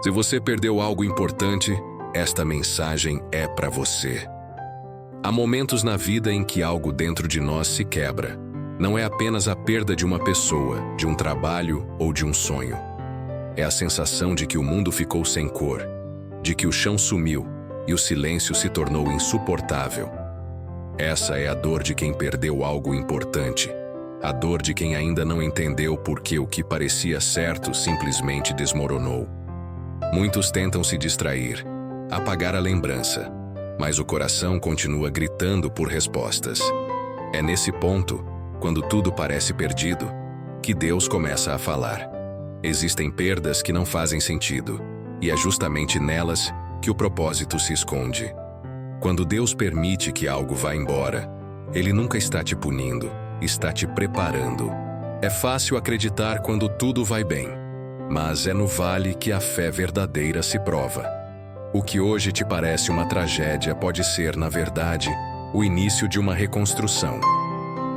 Se você perdeu algo importante, esta mensagem é para você. Há momentos na vida em que algo dentro de nós se quebra. Não é apenas a perda de uma pessoa, de um trabalho ou de um sonho. É a sensação de que o mundo ficou sem cor, de que o chão sumiu e o silêncio se tornou insuportável. Essa é a dor de quem perdeu algo importante. A dor de quem ainda não entendeu por que o que parecia certo simplesmente desmoronou. Muitos tentam se distrair, apagar a lembrança, mas o coração continua gritando por respostas. É nesse ponto, quando tudo parece perdido, que Deus começa a falar. Existem perdas que não fazem sentido, e é justamente nelas que o propósito se esconde. Quando Deus permite que algo vá embora, Ele nunca está te punindo, está te preparando. É fácil acreditar quando tudo vai bem, mas é no vale que a fé verdadeira se prova. O que hoje te parece uma tragédia pode ser, na verdade, o início de uma reconstrução.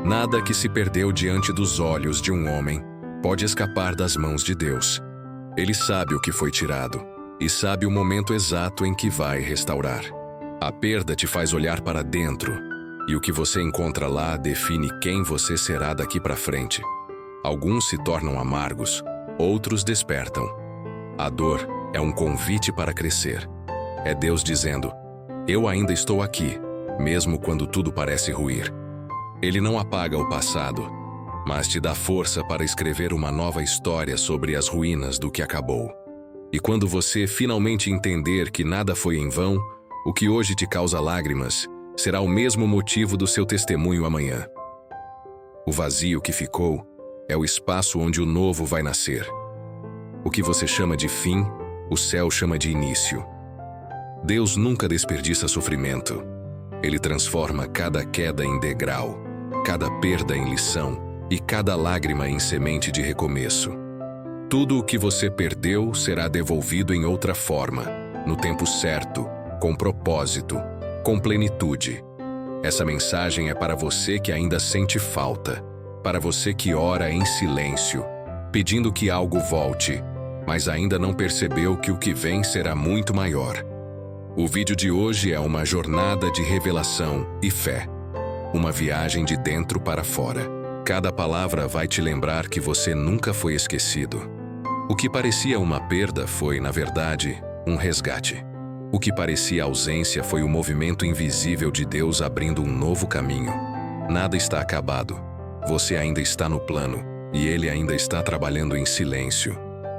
Nada que se perdeu diante dos olhos de um homem pode escapar das mãos de Deus. Ele sabe o que foi tirado e sabe o momento exato em que vai restaurar. A perda te faz olhar para dentro, e o que você encontra lá define quem você será daqui para frente. Alguns se tornam amargos, outros despertam. A dor é um convite para crescer. É Deus dizendo: eu ainda estou aqui, mesmo quando tudo parece ruir. Ele não apaga o passado, mas te dá força para escrever uma nova história sobre as ruínas do que acabou. E quando você finalmente entender que nada foi em vão, o que hoje te causa lágrimas será o mesmo motivo do seu testemunho amanhã. O vazio que ficou é o espaço onde o novo vai nascer. O que você chama de fim, o céu chama de início. Deus nunca desperdiça sofrimento. Ele transforma cada queda em degrau, cada perda em lição e cada lágrima em semente de recomeço. Tudo o que você perdeu será devolvido em outra forma, no tempo certo, com propósito, com plenitude. Essa mensagem é para você que ainda sente falta, para você que ora em silêncio, pedindo que algo volte, mas ainda não percebeu que o que vem será muito maior. O vídeo de hoje é uma jornada de revelação e fé, uma viagem de dentro para fora. Cada palavra vai te lembrar que você nunca foi esquecido. O que parecia uma perda foi, na verdade, um resgate. O que parecia ausência foi o movimento invisível de Deus abrindo um novo caminho. Nada está acabado. Você ainda está no plano, e Ele ainda está trabalhando em silêncio,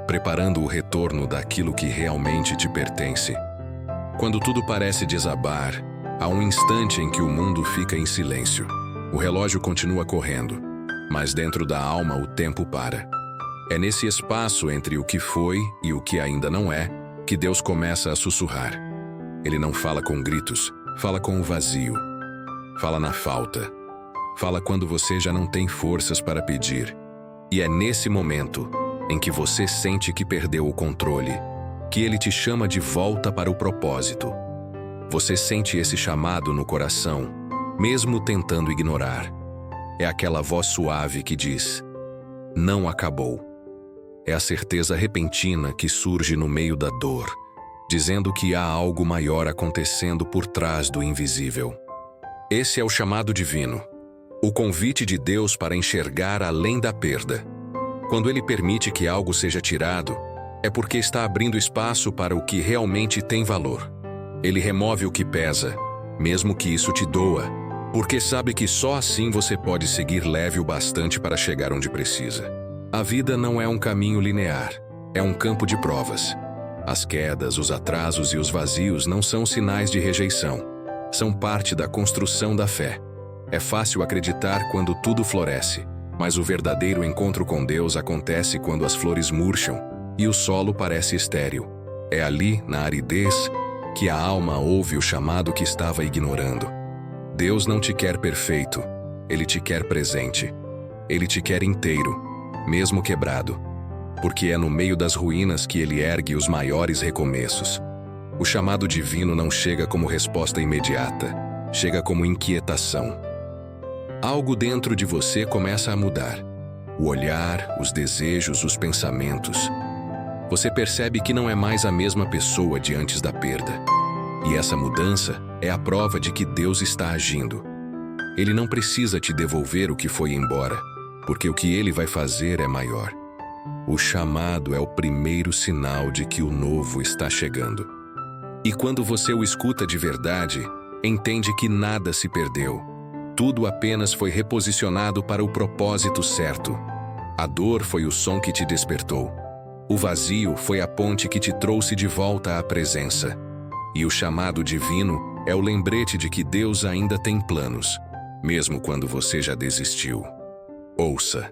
preparando o retorno daquilo que realmente te pertence. Quando tudo parece desabar, há um instante em que o mundo fica em silêncio. O relógio continua correndo, mas dentro da alma o tempo para. É nesse espaço entre o que foi e o que ainda não é, que Deus começa a sussurrar. Ele não fala com gritos, fala com o vazio. Fala na falta. Fala quando você já não tem forças para pedir. E é nesse momento em que você sente que perdeu o controle, que Ele te chama de volta para o propósito. Você sente esse chamado no coração, mesmo tentando ignorar. É aquela voz suave que diz: não acabou. É a certeza repentina que surge no meio da dor, dizendo que há algo maior acontecendo por trás do invisível. Esse é o chamado divino, o convite de Deus para enxergar além da perda. Quando Ele permite que algo seja tirado, é porque está abrindo espaço para o que realmente tem valor. Ele remove o que pesa, mesmo que isso te doa, porque sabe que só assim você pode seguir leve o bastante para chegar onde precisa. A vida não é um caminho linear, é um campo de provas. As quedas, os atrasos e os vazios não são sinais de rejeição, são parte da construção da fé. É fácil acreditar quando tudo floresce, mas o verdadeiro encontro com Deus acontece quando as flores murcham e o solo parece estéril. É ali, na aridez, que a alma ouve o chamado que estava ignorando. Deus não te quer perfeito, Ele te quer presente. Ele te quer inteiro, mesmo quebrado, porque é no meio das ruínas que Ele ergue os maiores recomeços. O chamado divino não chega como resposta imediata, chega como inquietação. Algo dentro de você começa a mudar. O olhar, os desejos, os pensamentos. Você percebe que não é mais a mesma pessoa de antes da perda. E essa mudança é a prova de que Deus está agindo. Ele não precisa te devolver o que foi embora, porque o que Ele vai fazer é maior. O chamado é o primeiro sinal de que o novo está chegando. E quando você o escuta de verdade, entende que nada se perdeu. Tudo apenas foi reposicionado para o propósito certo. A dor foi o som que te despertou. O vazio foi a ponte que te trouxe de volta à presença. E o chamado divino é o lembrete de que Deus ainda tem planos, mesmo quando você já desistiu. Ouça,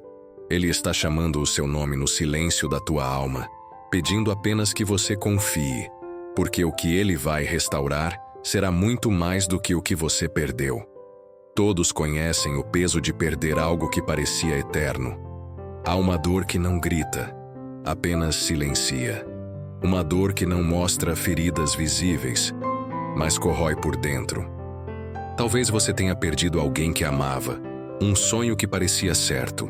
Ele está chamando o seu nome no silêncio da tua alma, pedindo apenas que você confie, porque o que Ele vai restaurar será muito mais do que o que você perdeu. Todos conhecem o peso de perder algo que parecia eterno. Há uma dor que não grita, apenas silencia. Uma dor que não mostra feridas visíveis, mas corrói por dentro. Talvez você tenha perdido alguém que amava, um sonho que parecia certo,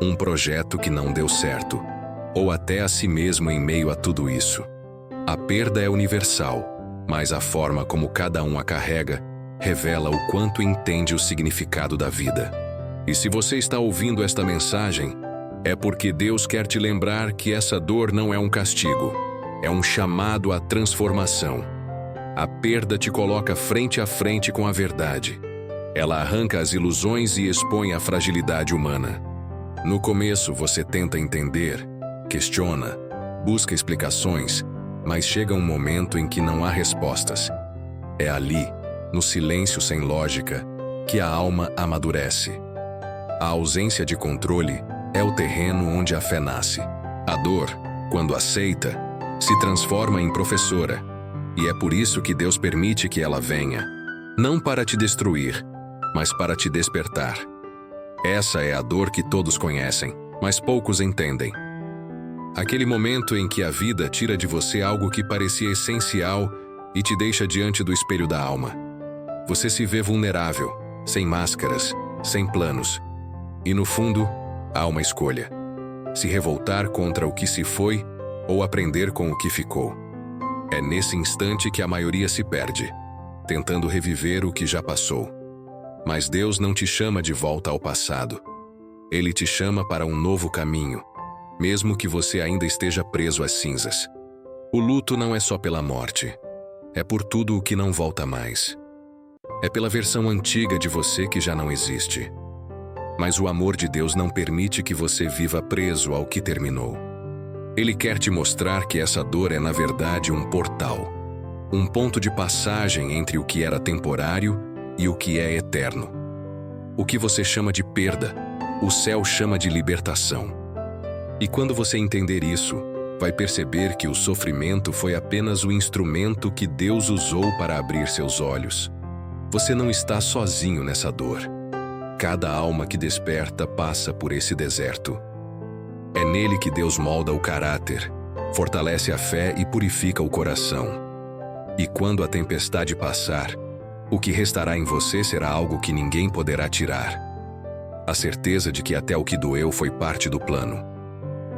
um projeto que não deu certo, ou até a si mesmo em meio a tudo isso. A perda é universal, mas a forma como cada um a carrega revela o quanto entende o significado da vida. E se você está ouvindo esta mensagem, é porque Deus quer te lembrar que essa dor não é um castigo, é um chamado à transformação. A perda te coloca frente a frente com a verdade. Ela arranca as ilusões e expõe a fragilidade humana. No começo você tenta entender, questiona, busca explicações, mas chega um momento em que não há respostas. É ali, no silêncio sem lógica, que a alma amadurece. A ausência de controle é o terreno onde a fé nasce. A dor, quando aceita, se transforma em professora, e é por isso que Deus permite que ela venha, não para te destruir, mas para te despertar. Essa é a dor que todos conhecem, mas poucos entendem. Aquele momento em que a vida tira de você algo que parecia essencial e te deixa diante do espelho da alma. Você se vê vulnerável, sem máscaras, sem planos. E no fundo, há uma escolha: se revoltar contra o que se foi ou aprender com o que ficou. É nesse instante que a maioria se perde, tentando reviver o que já passou. Mas Deus não te chama de volta ao passado. Ele te chama para um novo caminho, mesmo que você ainda esteja preso às cinzas. O luto não é só pela morte, é por tudo o que não volta mais. É pela versão antiga de você que já não existe. Mas o amor de Deus não permite que você viva preso ao que terminou. Ele quer te mostrar que essa dor é, na verdade, um portal. Um ponto de passagem entre o que era temporário e o que é eterno. O que você chama de perda, o céu chama de libertação. E quando você entender isso, vai perceber que o sofrimento foi apenas o instrumento que Deus usou para abrir seus olhos. Você não está sozinho nessa dor. Cada alma que desperta passa por esse deserto. É nele que Deus molda o caráter, fortalece a fé e purifica o coração. E quando a tempestade passar, o que restará em você será algo que ninguém poderá tirar. A certeza de que até o que doeu foi parte do plano.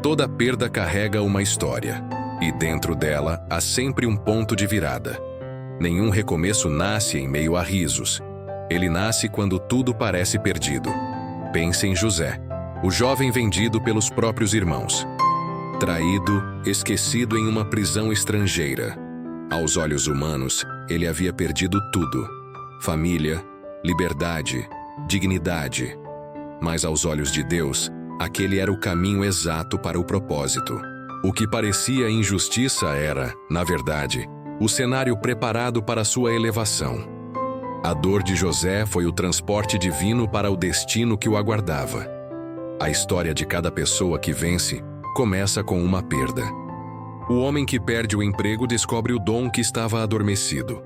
Toda perda carrega uma história, e dentro dela há sempre um ponto de virada. Nenhum recomeço nasce em meio a risos. Ele nasce quando tudo parece perdido. Pense em José, o jovem vendido pelos próprios irmãos. Traído, esquecido em uma prisão estrangeira. Aos olhos humanos, ele havia perdido tudo: família, liberdade, dignidade. Mas aos olhos de Deus, aquele era o caminho exato para o propósito. O que parecia injustiça era, na verdade, o cenário preparado para sua elevação. A dor de José foi o transporte divino para o destino que o aguardava. A história de cada pessoa que vence começa com uma perda. O homem que perde o emprego descobre o dom que estava adormecido.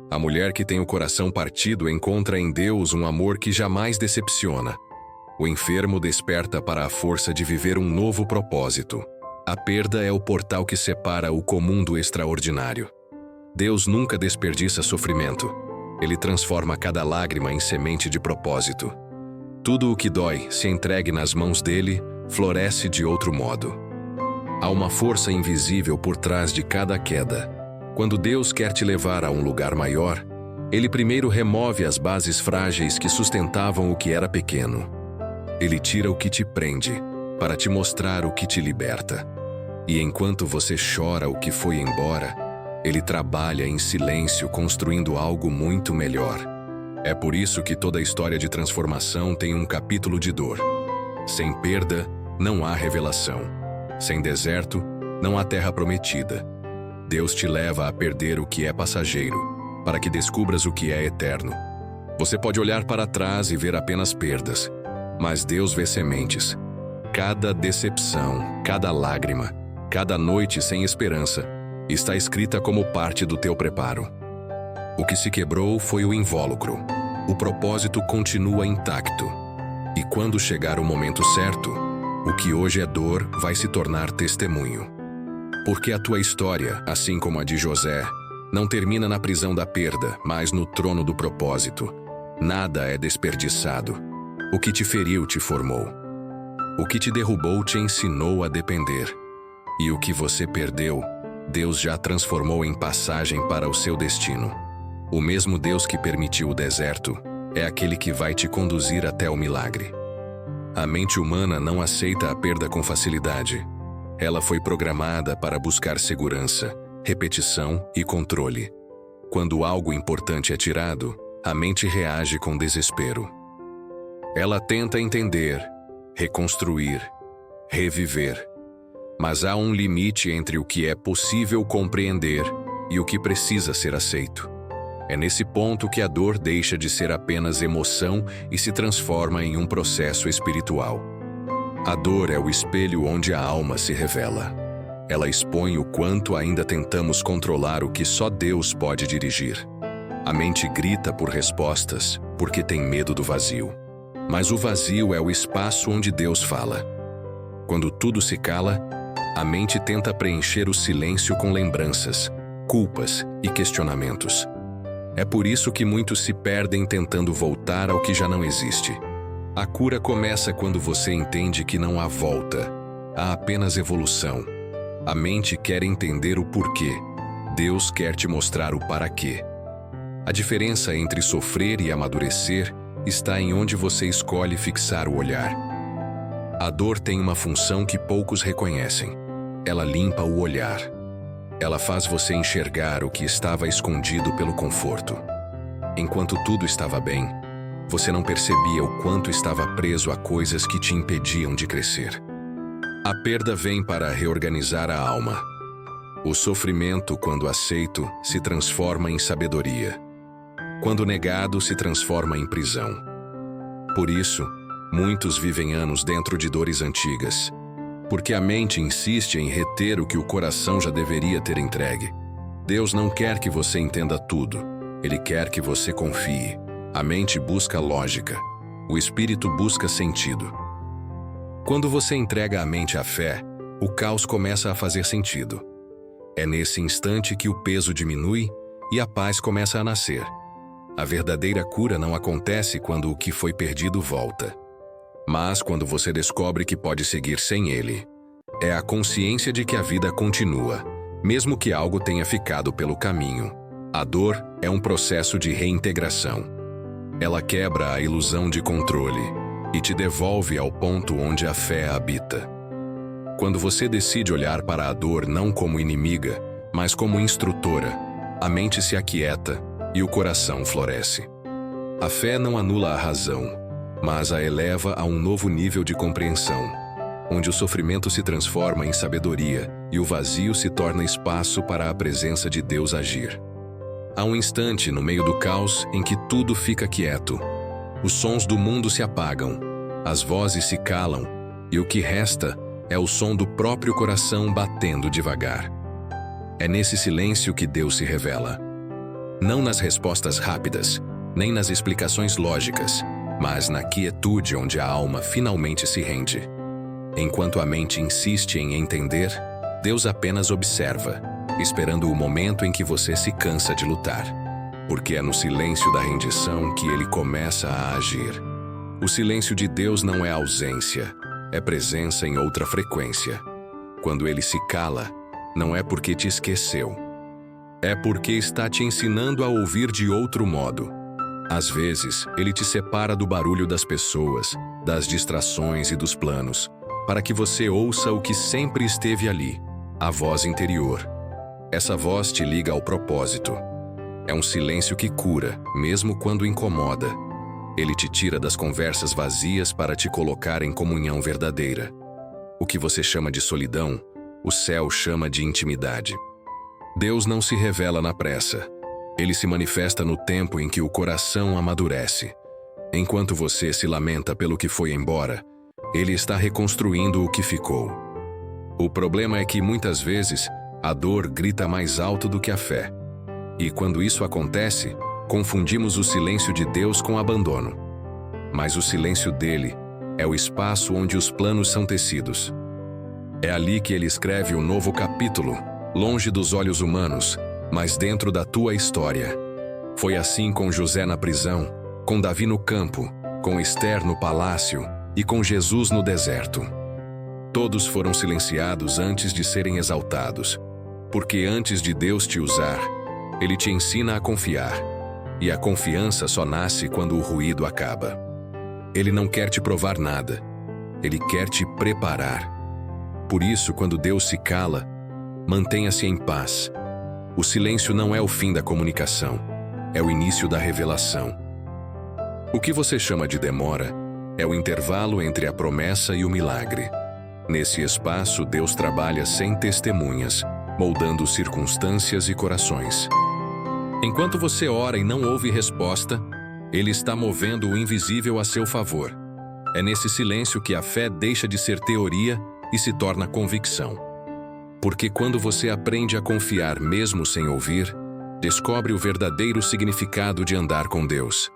A mulher que tem o coração partido encontra em Deus um amor que jamais decepciona. O enfermo desperta para a força de viver um novo propósito. A perda é o portal que separa o comum do extraordinário. Deus nunca desperdiça sofrimento. Ele transforma cada lágrima em semente de propósito. Tudo o que dói, se entregue nas mãos dele, floresce de outro modo. Há uma força invisível por trás de cada queda. Quando Deus quer te levar a um lugar maior, Ele primeiro remove as bases frágeis que sustentavam o que era pequeno. Ele tira o que te prende, para te mostrar o que te liberta. E enquanto você chora o que foi embora, Ele trabalha em silêncio construindo algo muito melhor. É por isso que toda história de transformação tem um capítulo de dor. Sem perda, não há revelação. Sem deserto, não há terra prometida. Deus te leva a perder o que é passageiro, para que descubras o que é eterno. Você pode olhar para trás e ver apenas perdas, mas Deus vê sementes. Cada decepção, cada lágrima, cada noite sem esperança, está escrita como parte do teu preparo. O que se quebrou foi o invólucro. O propósito continua intacto. E quando chegar o momento certo, o que hoje é dor vai se tornar testemunho. Porque a tua história, assim como a de José, não termina na prisão da perda, mas no trono do propósito. Nada é desperdiçado. O que te feriu te formou. O que te derrubou te ensinou a depender. E o que você perdeu, Deus já transformou em passagem para o seu destino. O mesmo Deus que permitiu o deserto é aquele que vai te conduzir até o milagre. A mente humana não aceita a perda com facilidade. Ela foi programada para buscar segurança, repetição e controle. Quando algo importante é tirado, a mente reage com desespero. Ela tenta entender, reconstruir, reviver. Mas há um limite entre o que é possível compreender e o que precisa ser aceito. É nesse ponto que a dor deixa de ser apenas emoção e se transforma em um processo espiritual. A dor é o espelho onde a alma se revela. Ela expõe o quanto ainda tentamos controlar o que só Deus pode dirigir. A mente grita por respostas, porque tem medo do vazio. Mas o vazio é o espaço onde Deus fala. Quando tudo se cala, a mente tenta preencher o silêncio com lembranças, culpas e questionamentos. É por isso que muitos se perdem tentando voltar ao que já não existe. A cura começa quando você entende que não há volta, há apenas evolução. A mente quer entender o porquê. Deus quer te mostrar o para quê. A diferença entre sofrer e amadurecer está em onde você escolhe fixar o olhar. A dor tem uma função que poucos reconhecem. Ela limpa o olhar. Ela faz você enxergar o que estava escondido pelo conforto. Enquanto tudo estava bem, você não percebia o quanto estava preso a coisas que te impediam de crescer. A perda vem para reorganizar a alma. O sofrimento, quando aceito, se transforma em sabedoria. Quando negado, se transforma em prisão. Por isso, muitos vivem anos dentro de dores antigas, porque a mente insiste em reter o que o coração já deveria ter entregue. Deus não quer que você entenda tudo. Ele quer que você confie. A mente busca lógica. O espírito busca sentido. Quando você entrega a mente à fé, o caos começa a fazer sentido. É nesse instante que o peso diminui e a paz começa a nascer. A verdadeira cura não acontece quando o que foi perdido volta, mas quando você descobre que pode seguir sem ele. É a consciência de que a vida continua, mesmo que algo tenha ficado pelo caminho. A dor é um processo de reintegração. Ela quebra a ilusão de controle e te devolve ao ponto onde a fé habita. Quando você decide olhar para a dor não como inimiga, mas como instrutora, a mente se aquieta e o coração floresce. A fé não anula a razão, mas a eleva a um novo nível de compreensão, onde o sofrimento se transforma em sabedoria e o vazio se torna espaço para a presença de Deus agir. Há um instante no meio do caos em que tudo fica quieto. Os sons do mundo se apagam, as vozes se calam, e o que resta é o som do próprio coração batendo devagar. É nesse silêncio que Deus se revela. Não nas respostas rápidas, nem nas explicações lógicas, mas na quietude onde a alma finalmente se rende. Enquanto a mente insiste em entender, Deus apenas observa, esperando o momento em que você se cansa de lutar. Porque é no silêncio da rendição que ele começa a agir. O silêncio de Deus não é ausência, é presença em outra frequência. Quando ele se cala, não é porque te esqueceu. É porque está te ensinando a ouvir de outro modo. Às vezes, ele te separa do barulho das pessoas, das distrações e dos planos, para que você ouça o que sempre esteve ali, a voz interior. Essa voz te liga ao propósito. É um silêncio que cura, mesmo quando incomoda. Ele te tira das conversas vazias para te colocar em comunhão verdadeira. O que você chama de solidão, o céu chama de intimidade. Deus não se revela na pressa. Ele se manifesta no tempo em que o coração amadurece. Enquanto você se lamenta pelo que foi embora, Ele está reconstruindo o que ficou. O problema é que, muitas vezes, a dor grita mais alto do que a fé. E quando isso acontece, confundimos o silêncio de Deus com abandono. Mas o silêncio dele é o espaço onde os planos são tecidos. É ali que ele escreve um novo capítulo, longe dos olhos humanos, mas dentro da tua história. Foi assim com José na prisão, com Davi no campo, com Esther no palácio e com Jesus no deserto. Todos foram silenciados antes de serem exaltados, porque antes de Deus te usar, Ele te ensina a confiar, e a confiança só nasce quando o ruído acaba. Ele não quer te provar nada, Ele quer te preparar. Por isso, quando Deus se cala, mantenha-se em paz. O silêncio não é o fim da comunicação, é o início da revelação. O que você chama de demora é o intervalo entre a promessa e o milagre. Nesse espaço, Deus trabalha sem testemunhas, moldando circunstâncias e corações. Enquanto você ora e não ouve resposta, Ele está movendo o invisível a seu favor. É nesse silêncio que a fé deixa de ser teoria e se torna convicção. Porque quando você aprende a confiar mesmo sem ouvir, descobre o verdadeiro significado de andar com Deus.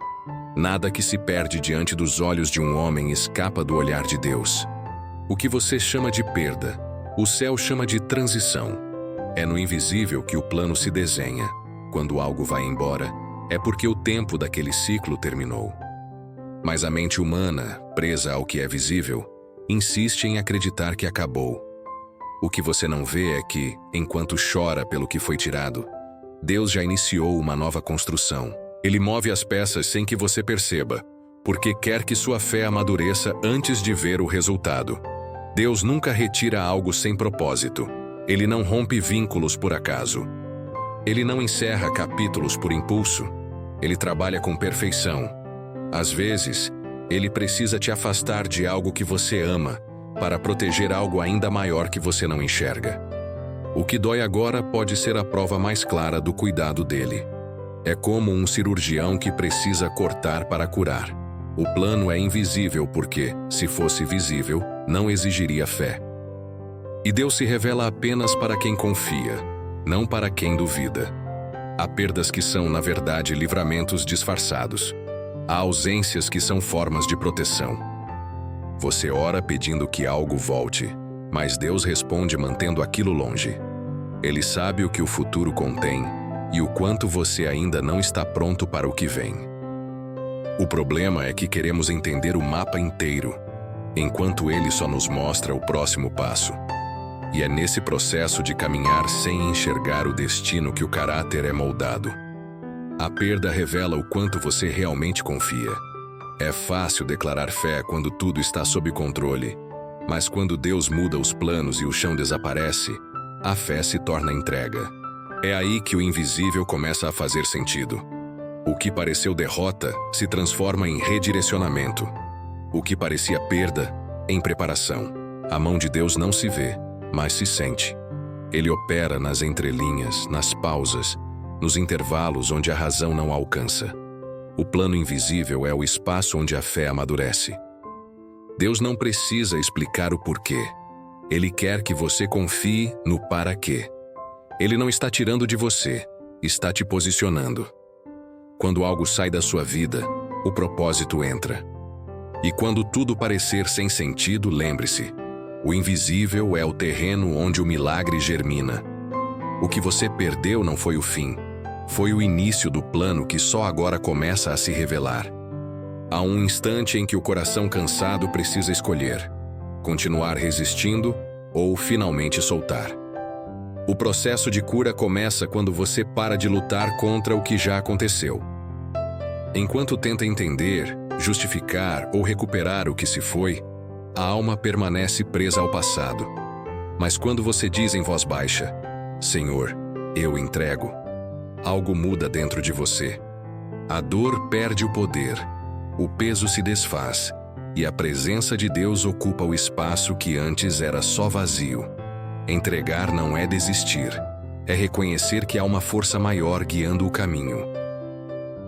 Nada que se perde diante dos olhos de um homem escapa do olhar de Deus. O que você chama de perda, o céu chama de transição. É no invisível que o plano se desenha. Quando algo vai embora, é porque o tempo daquele ciclo terminou. Mas a mente humana, presa ao que é visível, insiste em acreditar que acabou. O que você não vê é que, enquanto chora pelo que foi tirado, Deus já iniciou uma nova construção. Ele move as peças sem que você perceba, porque quer que sua fé amadureça antes de ver o resultado. Deus nunca retira algo sem propósito. Ele não rompe vínculos por acaso. Ele não encerra capítulos por impulso. Ele trabalha com perfeição. Às vezes, Ele precisa te afastar de algo que você ama, para proteger algo ainda maior que você não enxerga. O que dói agora pode ser a prova mais clara do cuidado dele. É como um cirurgião que precisa cortar para curar. O plano é invisível porque, se fosse visível, não exigiria fé. E Deus se revela apenas para quem confia, não para quem duvida. Há perdas que são, na verdade, livramentos disfarçados. Há ausências que são formas de proteção. Você ora pedindo que algo volte, mas Deus responde mantendo aquilo longe. Ele sabe o que o futuro contém e o quanto você ainda não está pronto para o que vem. O problema é que queremos entender o mapa inteiro, enquanto Ele só nos mostra o próximo passo. E é nesse processo de caminhar sem enxergar o destino que o caráter é moldado. A perda revela o quanto você realmente confia. É fácil declarar fé quando tudo está sob controle, mas quando Deus muda os planos e o chão desaparece, a fé se torna entrega. É aí que o invisível começa a fazer sentido. O que pareceu derrota se transforma em redirecionamento. O que parecia perda, em preparação. A mão de Deus não se vê, mas se sente. Ele opera nas entrelinhas, nas pausas, nos intervalos onde a razão não alcança. O plano invisível é o espaço onde a fé amadurece. Deus não precisa explicar o porquê. Ele quer que você confie no para quê. Ele não está tirando de você, está te posicionando. Quando algo sai da sua vida, o propósito entra. E quando tudo parecer sem sentido, lembre-se, o invisível é o terreno onde o milagre germina. O que você perdeu não foi o fim, foi o início do plano que só agora começa a se revelar. Há um instante em que o coração cansado precisa escolher: continuar resistindo ou finalmente soltar. O processo de cura começa quando você para de lutar contra o que já aconteceu. Enquanto tenta entender, justificar ou recuperar o que se foi, a alma permanece presa ao passado. Mas quando você diz em voz baixa, Senhor, eu entrego, algo muda dentro de você. A dor perde o poder, o peso se desfaz e a presença de Deus ocupa o espaço que antes era só vazio. Entregar não é desistir, é reconhecer que há uma força maior guiando o caminho.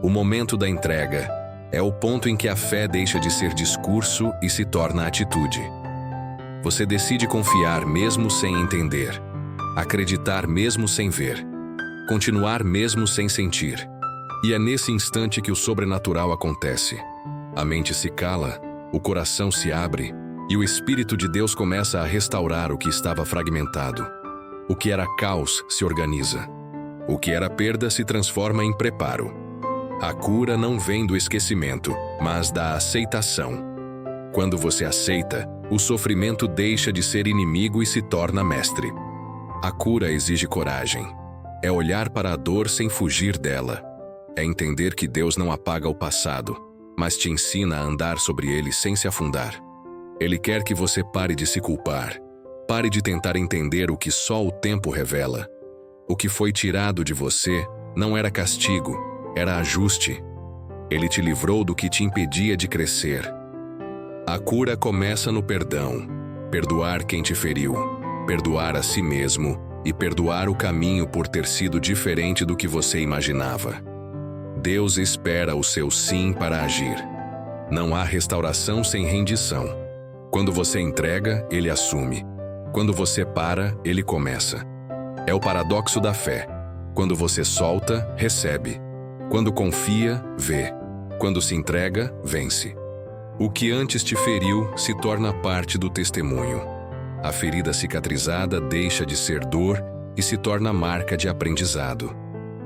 O momento da entrega é o ponto em que a fé deixa de ser discurso e se torna atitude. Você decide confiar mesmo sem entender, acreditar mesmo sem ver, continuar mesmo sem sentir. E é nesse instante que o sobrenatural acontece. A mente se cala, o coração se abre e o Espírito de Deus começa a restaurar o que estava fragmentado. O que era caos se organiza. O que era perda se transforma em preparo. A cura não vem do esquecimento, mas da aceitação. Quando você aceita, o sofrimento deixa de ser inimigo e se torna mestre. A cura exige coragem. É olhar para a dor sem fugir dela. É entender que Deus não apaga o passado, mas te ensina a andar sobre ele sem se afundar. Ele quer que você pare de se culpar, pare de tentar entender o que só o tempo revela. O que foi tirado de você não era castigo, era ajuste. Ele te livrou do que te impedia de crescer. A cura começa no perdão, perdoar quem te feriu, perdoar a si mesmo e perdoar o caminho por ter sido diferente do que você imaginava. Deus espera o seu sim para agir. Não há restauração sem rendição. Quando você entrega, ele assume. Quando você para, ele começa. É o paradoxo da fé. Quando você solta, recebe. Quando confia, vê. Quando se entrega, vence. O que antes te feriu se torna parte do testemunho. A ferida cicatrizada deixa de ser dor e se torna marca de aprendizado.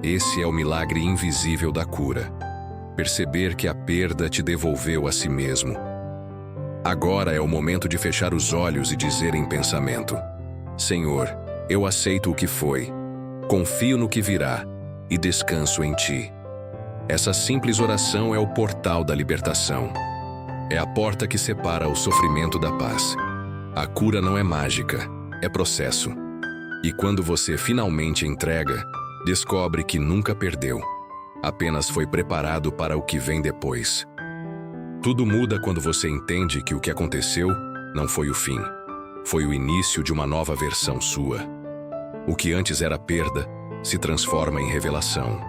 Esse é o milagre invisível da cura. Perceber que a perda te devolveu a si mesmo. Agora é o momento de fechar os olhos e dizer em pensamento: Senhor, eu aceito o que foi, confio no que virá e descanso em Ti. Essa simples oração é o portal da libertação. É a porta que separa o sofrimento da paz. A cura não é mágica, é processo. E quando você finalmente entrega, descobre que nunca perdeu. Apenas foi preparado para o que vem depois. Tudo muda quando você entende que o que aconteceu não foi o fim. Foi o início de uma nova versão sua. O que antes era perda se transforma em revelação.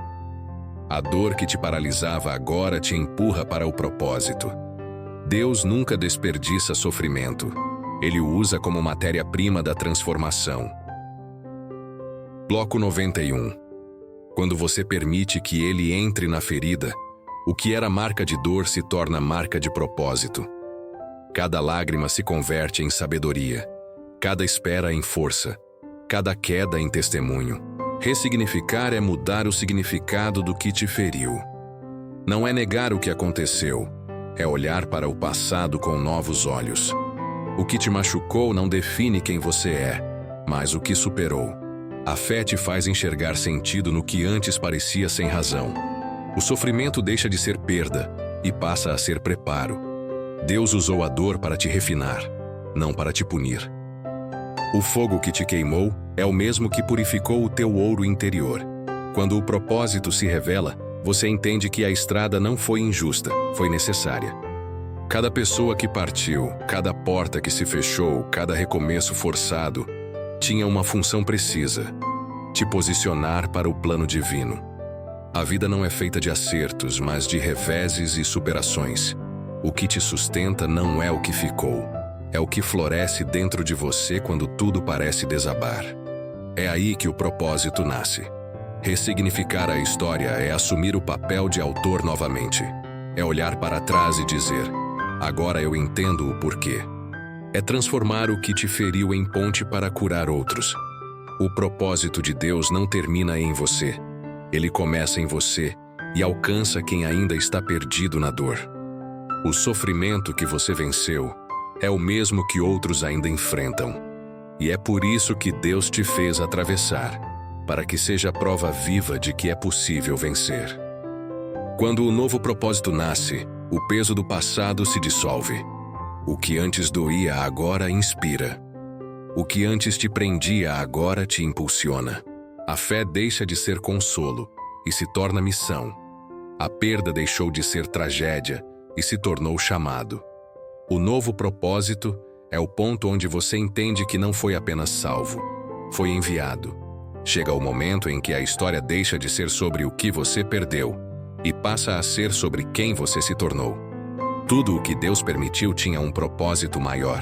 A dor que te paralisava agora te empurra para o propósito. Deus nunca desperdiça sofrimento. Ele o usa como matéria-prima da transformação. Bloco 91. Quando você permite que ele entre na ferida, o que era marca de dor se torna marca de propósito. Cada lágrima se converte em sabedoria, cada espera em força, cada queda em testemunho. Ressignificar é mudar o significado do que te feriu. Não é negar o que aconteceu, é olhar para o passado com novos olhos. O que te machucou não define quem você é, mas o que superou. A fé te faz enxergar sentido no que antes parecia sem razão. O sofrimento deixa de ser perda e passa a ser preparo. Deus usou a dor para te refinar, não para te punir. O fogo que te queimou é o mesmo que purificou o teu ouro interior. Quando o propósito se revela, você entende que a estrada não foi injusta, foi necessária. Cada pessoa que partiu, cada porta que se fechou, cada recomeço forçado, tinha uma função precisa: te posicionar para o plano divino. A vida não é feita de acertos, mas de reveses e superações. O que te sustenta não é o que ficou, é o que floresce dentro de você quando tudo parece desabar. É aí que o propósito nasce. Ressignificar a história é assumir o papel de autor novamente. É olhar para trás e dizer: agora eu entendo o porquê. É transformar o que te feriu em ponte para curar outros. O propósito de Deus não termina em você. Ele começa em você e alcança quem ainda está perdido na dor. O sofrimento que você venceu é o mesmo que outros ainda enfrentam. E é por isso que Deus te fez atravessar, para que seja a prova viva de que é possível vencer. Quando o novo propósito nasce, o peso do passado se dissolve. O que antes doía agora inspira. O que antes te prendia agora te impulsiona. A fé deixa de ser consolo e se torna missão. A perda deixou de ser tragédia e se tornou chamado. O novo propósito é o ponto onde você entende que não foi apenas salvo, foi enviado. Chega o momento em que a história deixa de ser sobre o que você perdeu e passa a ser sobre quem você se tornou. Tudo o que Deus permitiu tinha um propósito maior.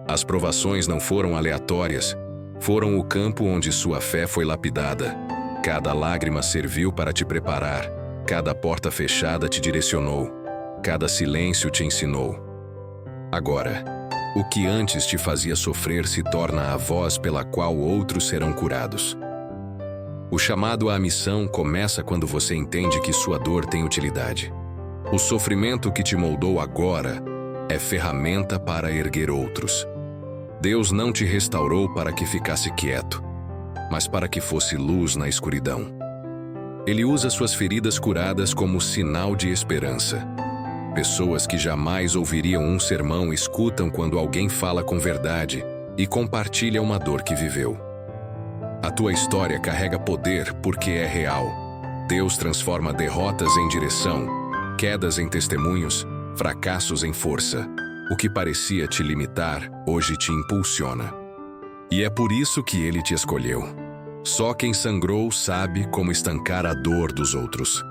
As provações não foram aleatórias, foram o campo onde sua fé foi lapidada. Cada lágrima serviu para te preparar, cada porta fechada te direcionou, cada silêncio te ensinou. Agora, o que antes te fazia sofrer se torna a voz pela qual outros serão curados. O chamado à missão começa quando você entende que sua dor tem utilidade. O sofrimento que te moldou agora é ferramenta para erguer outros. Deus não te restaurou para que ficasse quieto, mas para que fosse luz na escuridão. Ele usa suas feridas curadas como sinal de esperança. Pessoas que jamais ouviriam um sermão escutam quando alguém fala com verdade e compartilha uma dor que viveu. A tua história carrega poder porque é real. Deus transforma derrotas em direção, quedas em testemunhos, fracassos em força. O que parecia te limitar, hoje te impulsiona. E é por isso que Ele te escolheu. Só quem sangrou sabe como estancar a dor dos outros.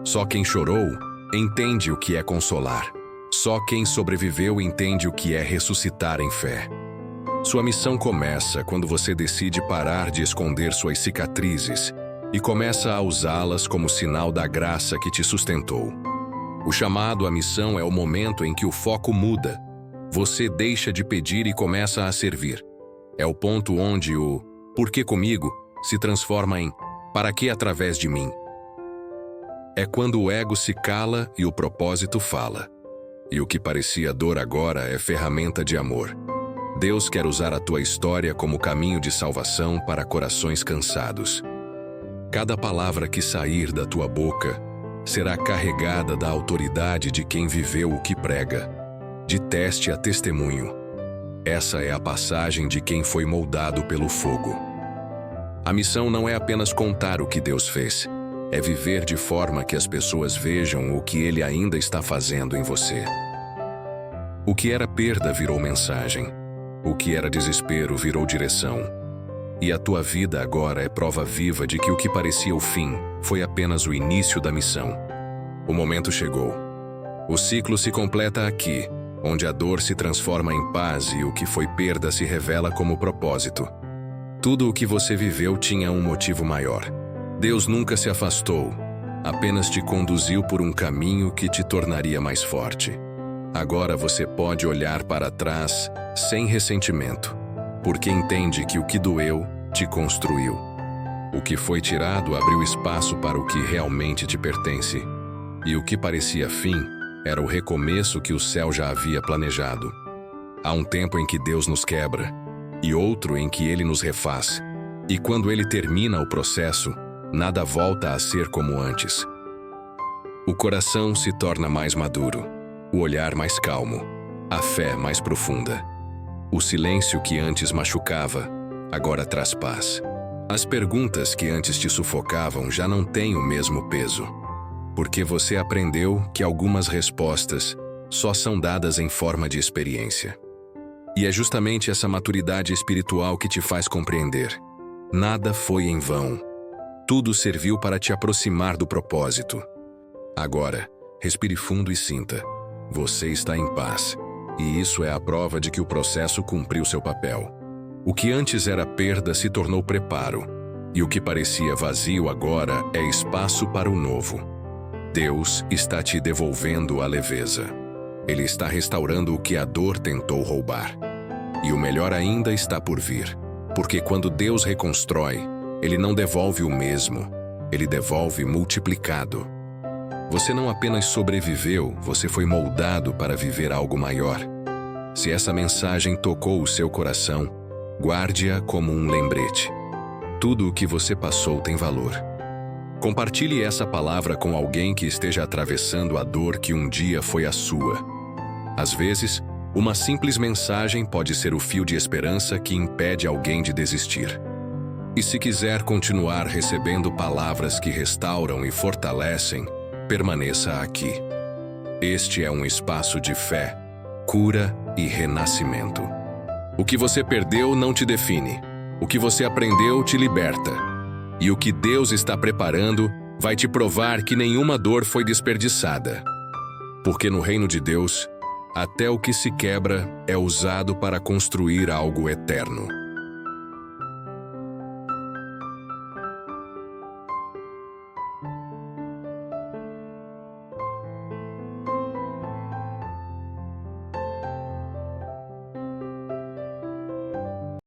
Só quem chorou entende o que é consolar. Só quem sobreviveu entende o que é ressuscitar em fé. Sua missão começa quando você decide parar de esconder suas cicatrizes e começa a usá-las como sinal da graça que te sustentou. O chamado à missão é o momento em que o foco muda. Você deixa de pedir e começa a servir. É o ponto onde o "por que comigo" se transforma em "para que através de mim". É quando o ego se cala e o propósito fala. E o que parecia dor agora é ferramenta de amor. Deus quer usar a tua história como caminho de salvação para corações cansados. Cada palavra que sair da tua boca será carregada da autoridade de quem viveu o que prega, de teste a testemunho. Essa é a passagem de quem foi moldado pelo fogo. A missão não é apenas contar o que Deus fez, é viver de forma que as pessoas vejam o que Ele ainda está fazendo em você. O que era perda virou mensagem. O que era desespero virou direção. E a tua vida agora é prova viva de que o que parecia o fim foi apenas o início da missão. O momento chegou. O ciclo se completa aqui, onde a dor se transforma em paz e o que foi perda se revela como propósito. Tudo o que você viveu tinha um motivo maior. Deus nunca se afastou, apenas te conduziu por um caminho que te tornaria mais forte. Agora você pode olhar para trás sem ressentimento, porque entende que o que doeu te construiu. O que foi tirado abriu espaço para o que realmente te pertence. E o que parecia fim era o recomeço que o céu já havia planejado. Há um tempo em que Deus nos quebra, e outro em que Ele nos refaz. E quando Ele termina o processo, nada volta a ser como antes. O coração se torna mais maduro, o olhar mais calmo, a fé mais profunda. O silêncio que antes machucava, agora traz paz. As perguntas que antes te sufocavam já não têm o mesmo peso, porque você aprendeu que algumas respostas só são dadas em forma de experiência. E é justamente essa maturidade espiritual que te faz compreender. Nada foi em vão. Tudo serviu para te aproximar do propósito. Agora, respire fundo e sinta. Você está em paz, e isso é a prova de que o processo cumpriu seu papel. O que antes era perda se tornou preparo, e o que parecia vazio agora é espaço para o novo. Deus está te devolvendo a leveza. Ele está restaurando o que a dor tentou roubar. E o melhor ainda está por vir, porque quando Deus reconstrói, Ele não devolve o mesmo, Ele devolve multiplicado. Você não apenas sobreviveu, você foi moldado para viver algo maior. Se essa mensagem tocou o seu coração, Guarde-a como um lembrete. Tudo o que você passou tem valor. Compartilhe essa palavra com alguém que esteja atravessando a dor que um dia foi a sua. Às vezes, uma simples mensagem pode ser o fio de esperança que impede alguém de desistir. E se quiser continuar recebendo palavras que restauram e fortalecem, permaneça aqui. Este é um espaço de fé, cura e renascimento. O que você perdeu não te define. O que você aprendeu te liberta. E o que Deus está preparando vai te provar que nenhuma dor foi desperdiçada. Porque no reino de Deus, até o que se quebra é usado para construir algo eterno.